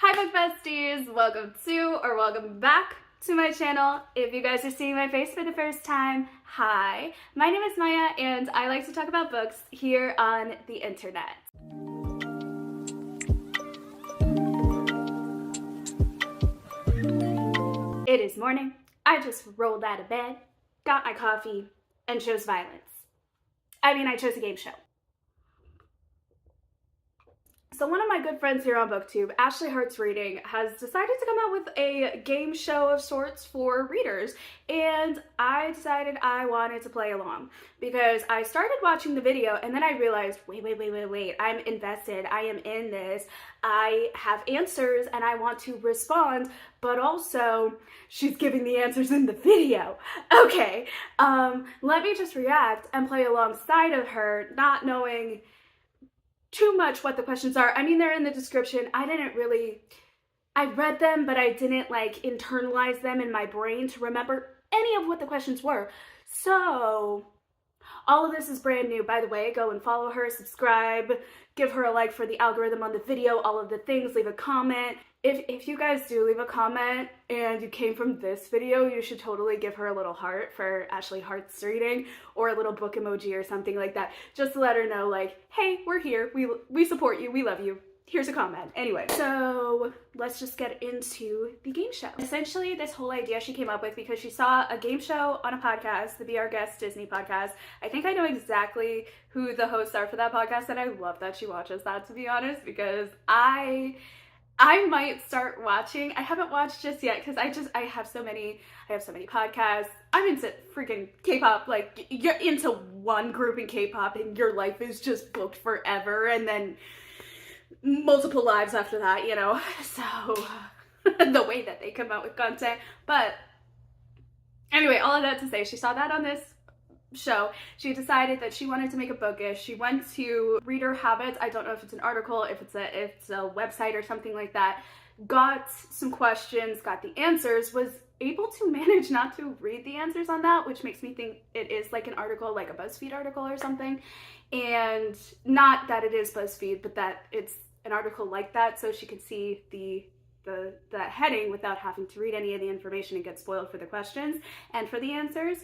Hi book besties, welcome back to my channel. If you guys are seeing my face for the first time, hi. My name is Maya and I like to talk about books here on the internet. It is morning. I just rolled out of bed, got my coffee, and chose violence. I chose a game show. So one of my good friends here on BookTube, Ashley Hearts Reading, has decided to come out with a game show of sorts for readers, and I decided I wanted to play along because I started watching the video and then I realized, wait, I'm invested, I am in this, I have answers and I want to respond, but also she's giving the answers in the video. Okay, let me just react and play alongside of her, not knowing too much what the questions are. I mean, they're in the description. I read them, but I didn't internalize them in my brain to remember any of what the questions were. So all of this is brand new. By the way, go and follow her, subscribe, give her a like for the algorithm on the video, all of the things, leave a comment. If you guys do leave a comment and you came from this video, you should totally give her a little heart for Ashley Hearts Reading or a little book emoji or something like that, just to let her know hey, we're here, we support you, we love you. Here's a comment. Anyway, so let's just get into the game show. Essentially, this whole idea she came up with because she saw a game show on a podcast, the Be Our Guest Disney podcast. I think I know exactly who the hosts are for that podcast, and I love that she watches that, to be honest, because I might start watching. I haven't watched just yet because I have so many podcasts. I'm into freaking K-pop. You're into one group in K-pop and your life is just booked forever, and then multiple lives after that, you know. So the way that they come out with content. But anyway, all of that to say, she saw that on this show. She decided that she wanted to make a bookish. She went to Reader Habits. I don't know if it's an article, if it's a website or something like that. Got some questions, got the answers, was able to manage not to read the answers on that, which makes me think it is like an article, like a BuzzFeed article or something. And not that it is BuzzFeed, but that it's an article like that, so she could see the heading without having to read any of the information and get spoiled for the questions and for the answers.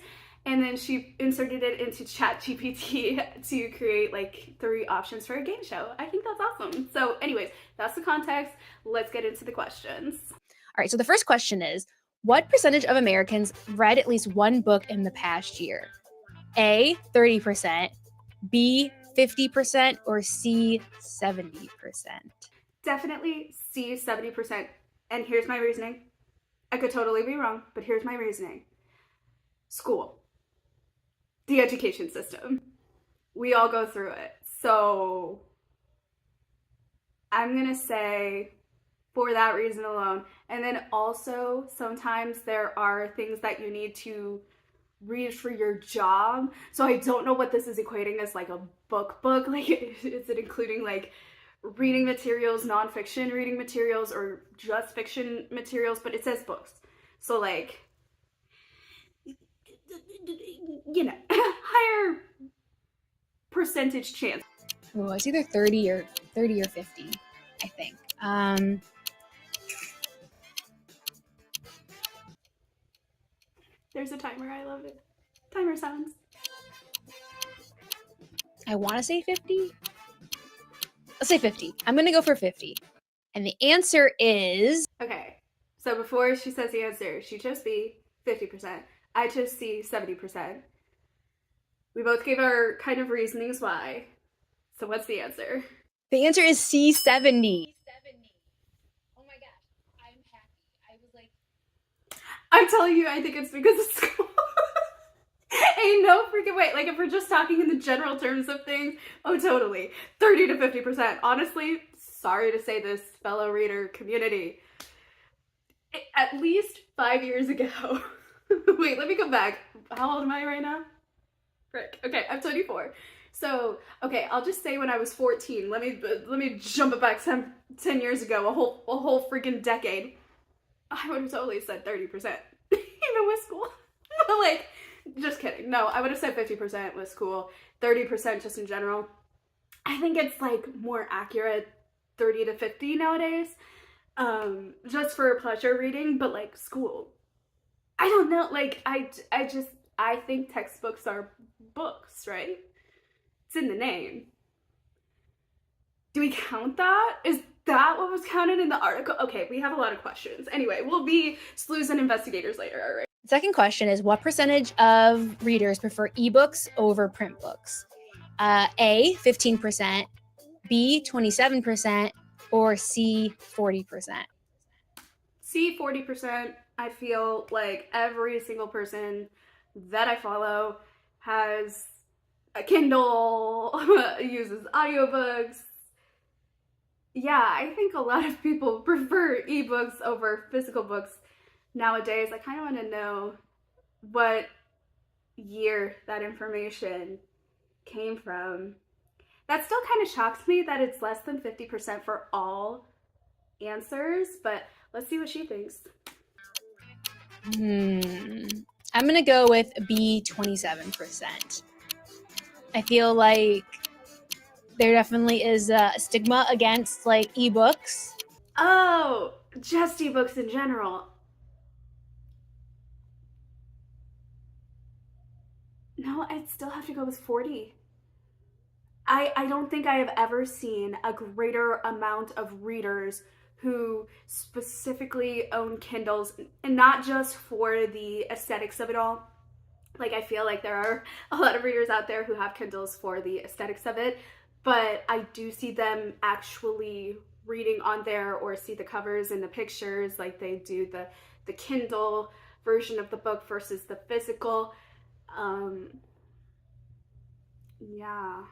And then she inserted it into ChatGPT to create 3 options for a game show. I think that's awesome. So anyways, that's the context. Let's get into the questions. All right, so the first question is, what percentage of Americans read at least one book in the past year? A, 30%, B, 50%, or C, 70%? Definitely C, 70%. And here's my reasoning. I could totally be wrong, but here's my reasoning. School. The education system. We all go through it. So I'm gonna say for that reason alone. And then also sometimes there are things that you need to read for your job. So I don't know what this is equating as a book. Is it including reading materials, nonfiction reading materials, or just fiction materials? But it says books. So higher percentage chance. Oh, it's either 30 or 50, I think. There's a timer. I love it. Timer sounds. I want to say 50. Let's say 50. I'm going to go for 50. And the answer is... Okay, so before she says the answer, she chose B, 50%. I chose C, 70%. We both gave our kind of reasonings why. So what's the answer? The answer is C, 70. Oh my gosh, I'm happy. I was I'm telling you, I think it's because of school. Ain't no freaking way. If we're just talking in the general terms of things, oh totally. 30 to 50%. Honestly, sorry to say this, fellow reader community. At least 5 years ago. Wait, let me go back. How old am I right now? Frick. Okay, I'm 24. So, okay, I'll just say when I was 14. Let me jump it back 10 years ago, a whole freaking decade. I would have totally said 30%, even with school. Just kidding. No, I would have said 50% with school, 30% just in general. I think it's more accurate, 30 to 50 nowadays. just for pleasure reading, but like school. I don't know, like I think textbooks are books, right? It's in the name. Do we count that? Is that what was counted in the article? Okay, we have a lot of questions. Anyway, we'll be sleuths and investigators later, all right? Second question is, what percentage of readers prefer ebooks over print books? A, 15%, B, 27%, or C, 40%? C, 40%. I feel like every single person that I follow has a Kindle, uses audiobooks. Yeah, I think a lot of people prefer ebooks over physical books nowadays. I kind of want to know what year that information came from. That still kind of shocks me that it's less than 50% for all answers, but let's see what she thinks. I'm going to go with B, 27%. I feel like there definitely is a stigma against like ebooks. Oh, just ebooks in general. No, I'd still have to go with 40. I don't think I have ever seen a greater amount of readers who specifically own Kindles, and not just for the aesthetics of it all. Like, I feel like there are a lot of readers out there who have Kindles for the aesthetics of it, but I do see them actually reading on there or see the covers and the pictures like they do the Kindle version of the book versus the physical. Yeah.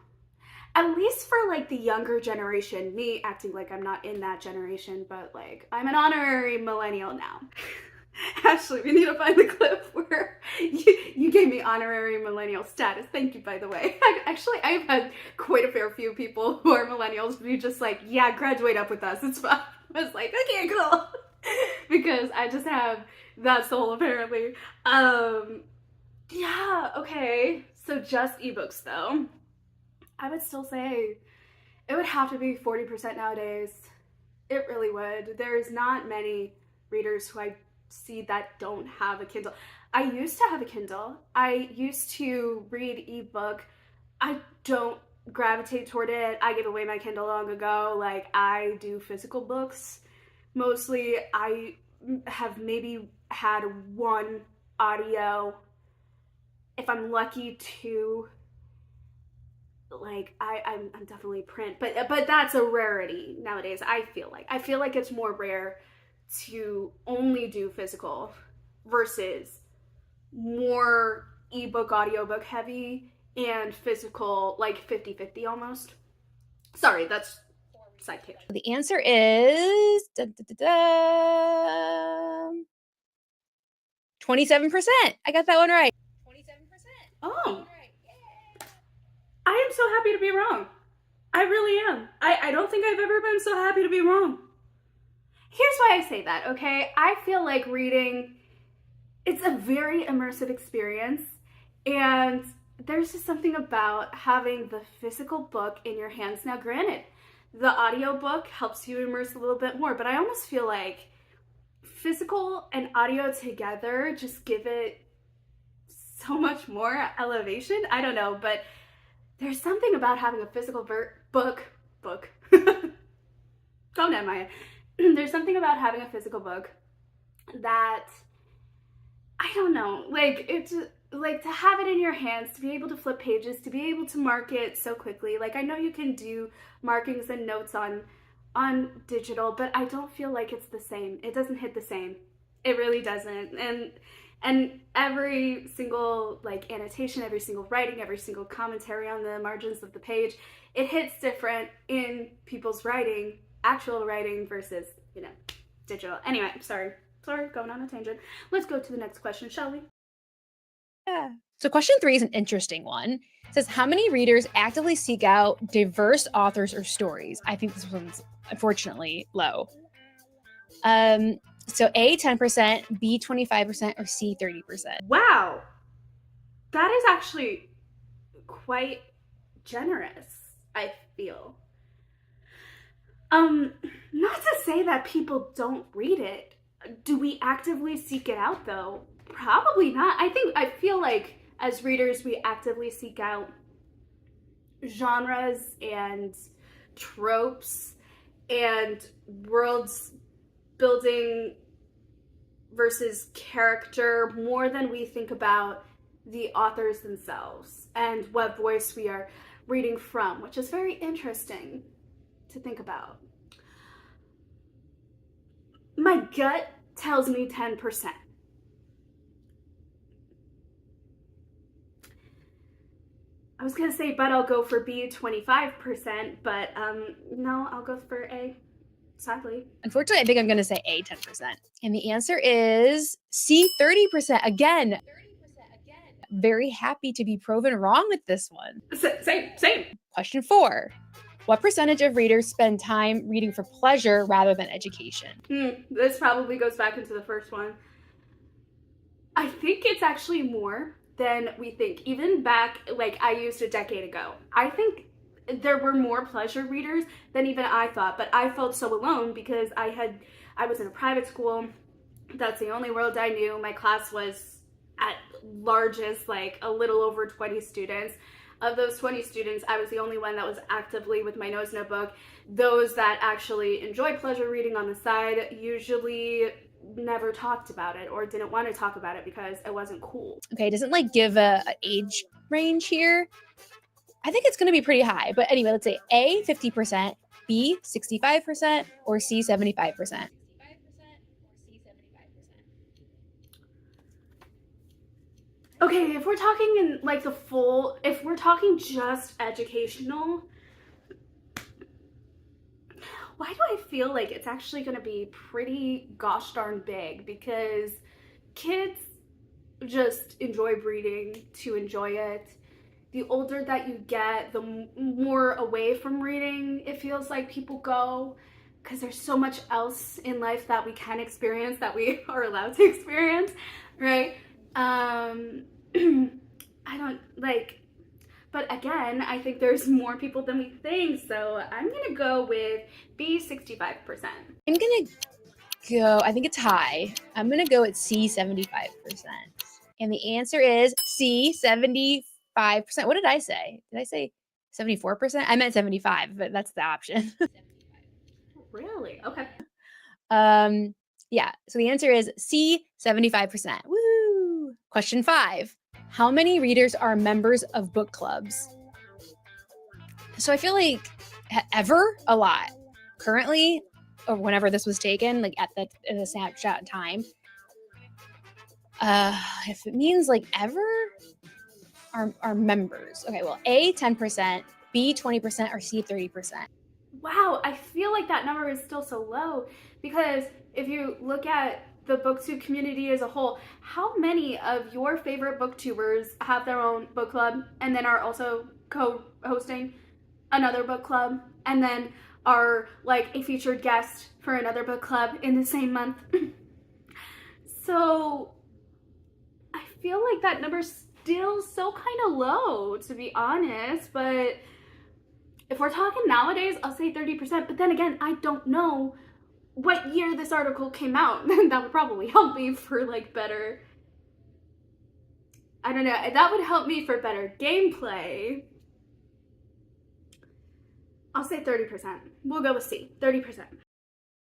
At least for like the younger generation, me acting like I'm not in that generation, but like I'm an honorary millennial now. Ashley, we need to find the clip where you gave me honorary millennial status. Thank you, by the way. Actually, I've had quite a fair few people who are millennials be just like, yeah, graduate up with us. It's fine. I was like, okay, cool. Because I just have that soul, apparently. Yeah, okay. So just ebooks, though. I would still say it would have to be 40% nowadays. It really would. There's not many readers who I see that don't have a Kindle. I used to have a Kindle. I used to read ebook. I don't gravitate toward it. I gave away my Kindle long ago. Like, I do physical books. Mostly, I have maybe had one audio. If I'm lucky, two. Like I'm definitely print, but that's a rarity nowadays. I feel like it's more rare to only do physical versus more ebook audiobook heavy and physical, like 50-50 almost. Sorry, that's side tangent. The answer is 27%. I got that one right. 27%. Oh, I am so happy to be wrong. I really am. I don't think I've ever been so happy to be wrong. Here's why I say that, okay? I feel like reading, it's a very immersive experience, and there's just something about having the physical book in your hands. Now, granted, the audiobook helps you immerse a little bit more, but I almost feel like physical and audio together just give it so much more elevation. I don't know, but there's something about having a physical book. Calm down, Maya. There's something about having a physical book that, I don't know, like, it's like to have it in your hands, to be able to flip pages, to be able to mark it so quickly. Like, I know you can do markings and notes on digital, but I don't feel like it's the same. It doesn't hit the same. It really doesn't. And every single like annotation, every single writing, every single commentary on the margins of the page, it hits different in people's writing, actual writing versus, digital. Anyway, sorry, going on a tangent. Let's go to the next question, shall we? Yeah. So question 3 is an interesting one. It says, how many readers actively seek out diverse authors or stories? I think this one's unfortunately low. So A, 10%, B, 25%, or C, 30%. Wow, that is actually quite generous, I feel. Not to say that people don't read it. Do we actively seek it out though? Probably not. I feel like as readers we actively seek out genres and tropes and worlds building versus character more than we think about the authors themselves and what voice we are reading from, which is very interesting to think about. My gut tells me 10%. I was gonna say, but I'll go for B, 25%, but no, I'll go for A, sadly. Unfortunately, I think I'm going to say A, 10%. And the answer is C, 30%. Again, very happy to be proven wrong with this one. Same. Question 4. What percentage of readers spend time reading for pleasure rather than education? This probably goes back into the first one. I think it's actually more than we think. Even back, like I used a decade ago, I think there were more pleasure readers than even I thought, but I felt so alone because I was in a private school. That's the only world I knew. My class was at largest like a little over 20 students. Of those 20 students, I was the only one that was actively with my nose in a book. Those that actually enjoy pleasure reading on the side usually never talked about it or didn't want to talk about it because it wasn't cool. Okay, it doesn't like give a age range here. I think it's going to be pretty high. But anyway, let's say A, 50%, B, 65%, or C, 75%. Okay, if we're talking in like the full, if we're talking just educational, why do I feel like it's actually going to be pretty gosh darn big? Because kids just enjoy reading to enjoy it. The older that you get, the more away from reading it feels like people go, because there's so much else in life that we can experience, that we are allowed to experience, right? I don't like, but again, I think there's more people than we think, so I'm gonna go with B, 65%. I'm going to go, I think it's high. I'm going to go at C, 75%. And the answer is C, 75%. What did I say? Did I say 74%? I meant 75, but that's the option. Really? Okay. Yeah, so the answer is C, 75%. Woo! Question 5. How many readers are members of book clubs? So I feel like ever a lot. Currently, or whenever this was taken, like in the snapshot in time. If it means like ever, are members. Okay, well, A, 10%, B, 20%, or C, 30%. Wow, I feel like that number is still so low because if you look at the booktube community as a whole, how many of your favorite booktubers have their own book club and then are also co-hosting another book club and then are like a featured guest for another book club in the same month? So I feel like that number's still so kind of low, to be honest, but if we're talking nowadays, I'll say 30%, but then again, I don't know what year this article came out. That would probably help me for like better, I don't know, that would help me for better gameplay. I'll say 30%. We'll go with C, 30%.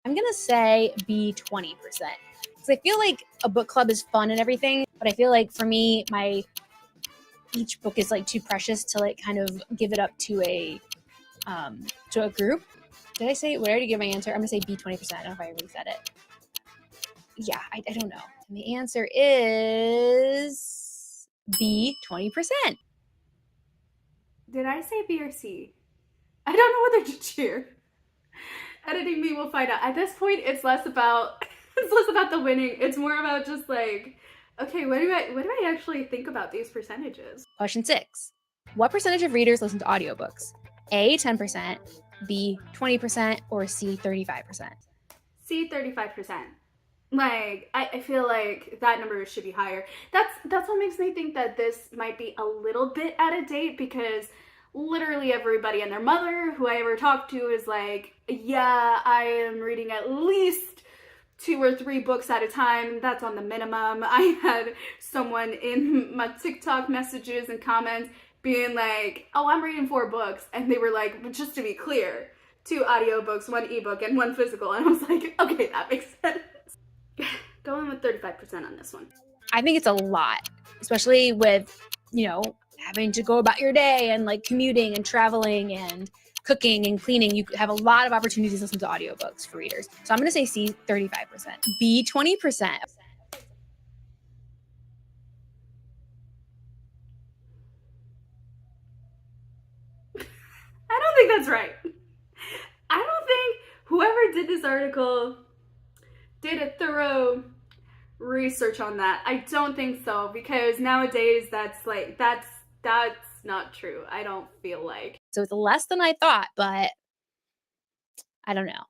I'm going to say B, 20%. Because I feel like a book club is fun and everything, but I feel like for me, each book is like too precious to like kind of give it up to a group. Did I already give my answer? I'm gonna say B, 20%. I don't know if I already said it. Yeah, I don't know. And the answer is B, 20%. Did I say B or C? I don't know whether to cheer. Editing me will find out. At this point, it's less about the winning. It's more about just like, okay, what do I actually think about these percentages? Question 6. What percentage of readers listen to audiobooks? A, 10%, B, 20%, or C, 35%? C, 35%. Like, I feel like that number should be higher. That's what makes me think that this might be a little bit out of date because literally everybody and their mother who I ever talked to is like, yeah, I am reading at least 2 or 3 books at a time. That's on the minimum. I had someone in my TikTok messages and comments being like, oh, I'm reading 4 books. And they were like, but just to be clear, 2 audiobooks, 1 ebook, and 1 physical. And I was like, okay, that makes sense. Going with 35% on this one. I think it's a lot, especially with, having to go about your day and like commuting and traveling and cooking and cleaning. You have a lot of opportunities to listen to audiobooks for readers. So I'm going to say C, 35%. B, 20%. I don't think that's right. I don't think whoever did this article did a thorough research on that. I don't think so, because nowadays that's not true. I don't feel like. So it's less than I thought, but I don't know.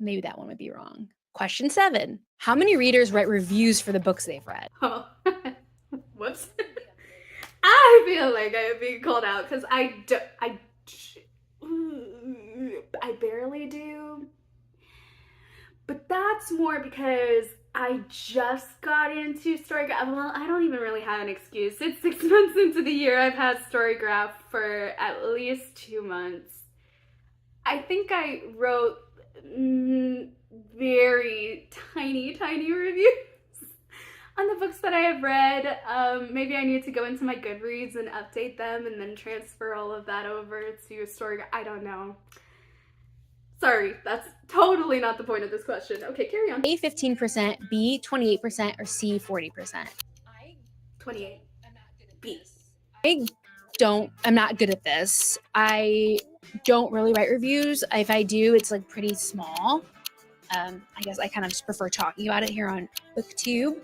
Maybe that one would be wrong. Question 7. How many readers write reviews for the books they've read? Oh, whoops. I feel like I'm being called out because I barely do. But that's more because I just got into Storygraph. Well, I don't even really have an excuse. It's 6 months into the year. I've had Storygraph for at least 2 months. I think I wrote very tiny reviews on the books that I have read. Maybe I need to go into my Goodreads and update them and then transfer all of that over to Storygraph. I don't know. Sorry, that's totally not the point of this question. Okay, carry on. A, 15%, B, 28%, or C, 40%? 28. B. I'm not good at this. I don't really write reviews. If I do, it's like pretty small. I guess I kind of just prefer talking about it here on BookTube.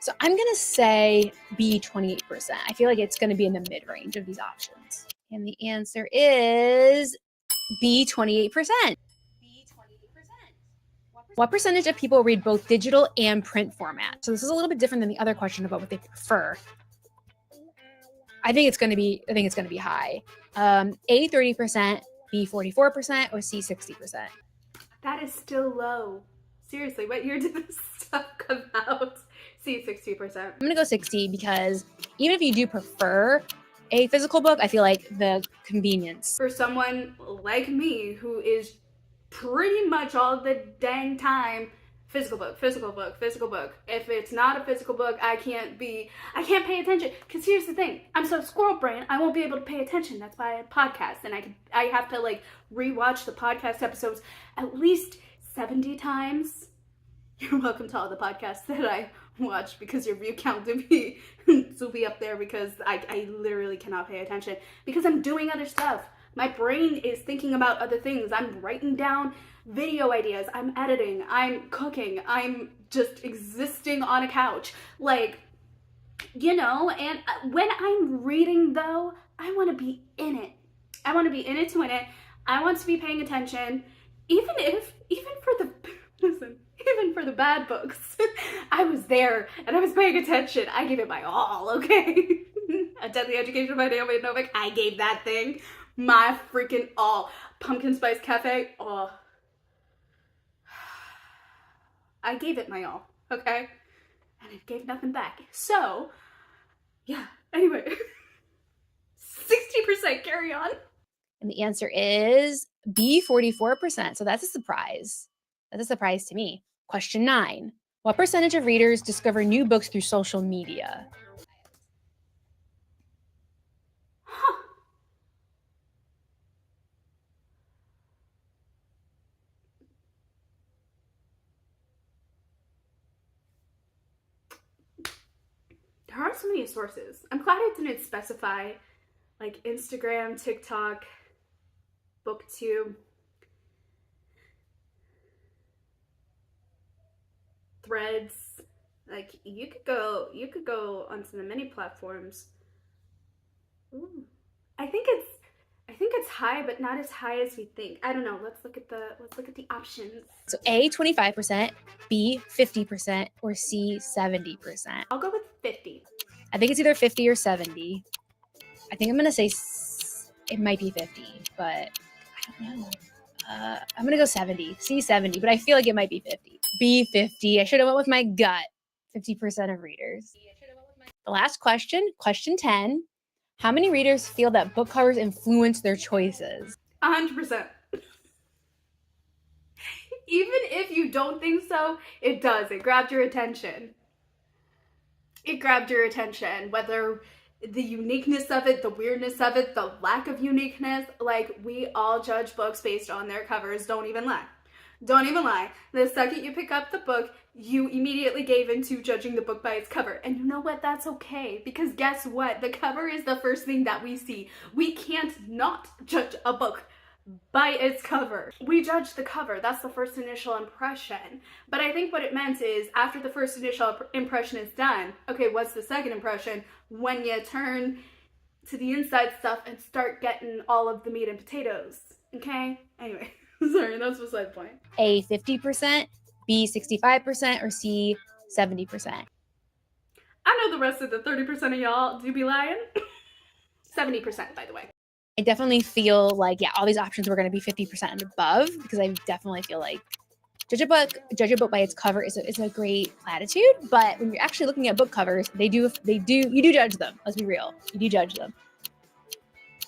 So I'm going to say B, 28%. I feel like it's going to be in the mid-range of these options. And the answer is B, 28%. What percentage of people read both digital and print format? So this is a little bit different than the other question about what they prefer. I think it's going to be high. A, 30%, B, 44%, or C, 60%. That is still low. Seriously, what year did this stuff come out? C, 60%. I'm going to go 60 because even if you do prefer a physical book, I feel like the convenience. For someone like me who is pretty much all the dang time physical book. If it's not a physical book, I can't pay attention. Because here's the thing, I'm so squirrel brain, I won't be able to pay attention. That's why I podcast, and I have to like rewatch the podcast episodes at least 70 times. You're welcome to all the podcasts that I watch, because your view count will be up there, because I literally cannot pay attention because I'm doing other stuff. My brain is thinking about other things. I'm writing down video ideas. I'm editing. I'm cooking. I'm just existing on a couch. Like, and when I'm reading though, I want to be in it. I want to be in it to win it. I want to be paying attention. Even for the bad books, I was there and I was paying attention. I gave it my all, okay? A Deadly Education by Naomi Novik, I gave that thing my freaking all. Pumpkin Spice Cafe, oh. I gave it my all, okay? And it gave nothing back. So, yeah, anyway. 60%, carry on. And the answer is B, 44%. So that's a surprise. That's a surprise to me. Question 9. What percentage of readers discover new books through social media? There are so many sources. I'm glad it didn't specify like Instagram, TikTok, BookTube, Threads. Like you could go onto the many platforms. Ooh. I think it's high, but not as high as we think. I don't know. Let's look at the options. So A, 25%, B, 50%, or C, 70%. I'll go with 50. I think it's either 50 or 70. I think I'm gonna say it might be 50, but I don't know. I'm gonna go 70. C 70, but I feel like it might be 50. B 50. I should have went with my gut. 50% of readers. The last question, question 10. How many readers feel that book covers influence their choices? 100%. Even if you don't think so, it does. It grabbed your attention. It grabbed your attention, whether the uniqueness of it, the weirdness of it, the lack of uniqueness. Like, we all judge books based on their covers. Don't even lie. Don't even lie. The second you pick up the book, you immediately gave into judging the book by its cover. And you know what? That's okay. Because guess what? The cover is the first thing that we see. We can't not judge a book by its cover. We judge the cover. That's the first initial impression. But I think what it meant is after the first initial impression is done, okay, what's the second impression? When you turn to the inside stuff and start getting all of the meat and potatoes. Okay? Anyway, sorry, that's beside the point. A 50%, B 65%, or C 70%? I know the rest of the 30% of y'all do be lying. 70%, by the way. I definitely feel like, yeah, all these options were going to be 50% and above, because I definitely feel like judge a book by its cover is a great platitude. But when you're actually looking at book covers, you do judge them. Let's be real. You do judge them.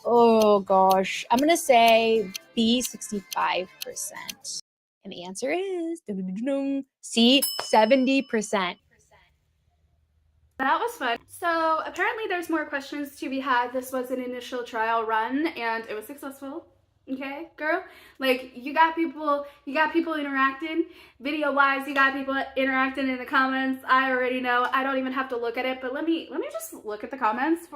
Oh gosh. I'm going to say B 65%. And the answer is C 70%. That was fun. So apparently there's more questions to be had. This was an initial trial run and it was successful. Okay, girl? Like, you got people interacting. Video wise, you got people interacting in the comments. I already know. I don't even have to look at it, but let me just look at the comments.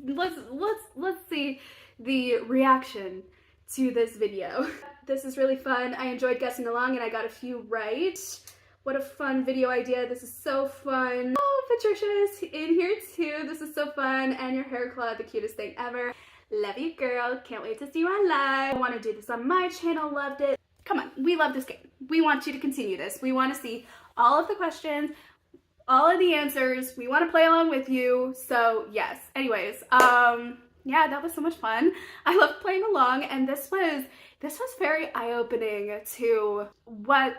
Let's see the reaction to this video. This is really fun. I enjoyed guessing along and I got a few right. What a fun video idea. This is so fun. Oh, Patricia's in here too. This is so fun. And your hair club, the cutest thing ever. Love you, girl. Can't wait to see you on live. I want to do this on my channel. Loved it. Come on. We love this game. We want you to continue this. We want to see all of the questions, all of the answers. We want to play along with you. So yes. Anyways, yeah, that was so much fun. I loved playing along, and this was very eye-opening to what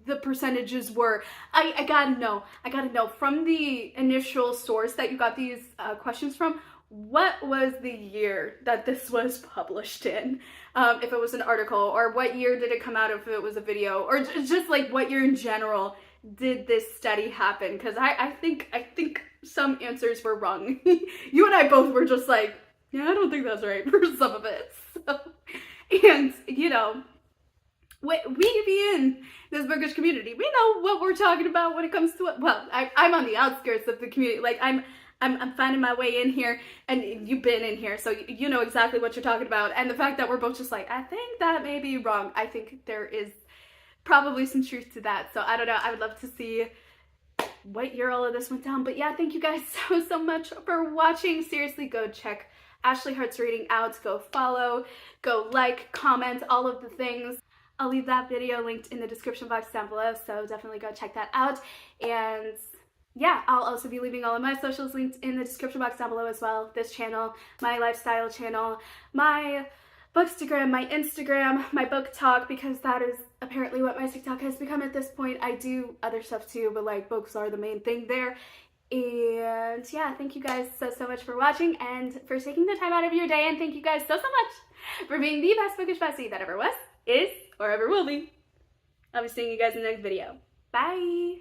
the percentages were. I gotta know from the initial source that you got these questions from, what was the year that this was published in, if it was an article, or what year did it come out if it was a video, or just like what year in general did this study happen? Because I think some answers were wrong. You and I both were just like, yeah, I don't think that's right for some of it. So, and you know, we be in this bookish community. We know what we're talking about when it comes to it. Well, I'm on the outskirts of the community. Like, I'm finding my way in here, and you've been in here, so you know exactly what you're talking about. And the fact that we're both just like, I think that may be wrong. I think there is probably some truth to that. So I don't know. I would love to see what year all of this went down. But yeah, thank you guys so much for watching. Seriously, go check Ashley Hart's Reading out. Go follow, go like, comment, all of the things. I'll leave that video linked in the description box down below, so definitely go check that out. And yeah, I'll also be leaving all of my socials linked in the description box down below as well. This channel, my lifestyle channel, my Bookstagram, my Instagram, my book talk, because that is apparently what my TikTok has become at this point. I do other stuff too, but like books are the main thing there. And yeah, thank you guys so much for watching and for taking the time out of your day. And thank you guys so much for being the best bookish bestie that ever was, is, or ever will be. I'll be seeing you guys in the next video. Bye!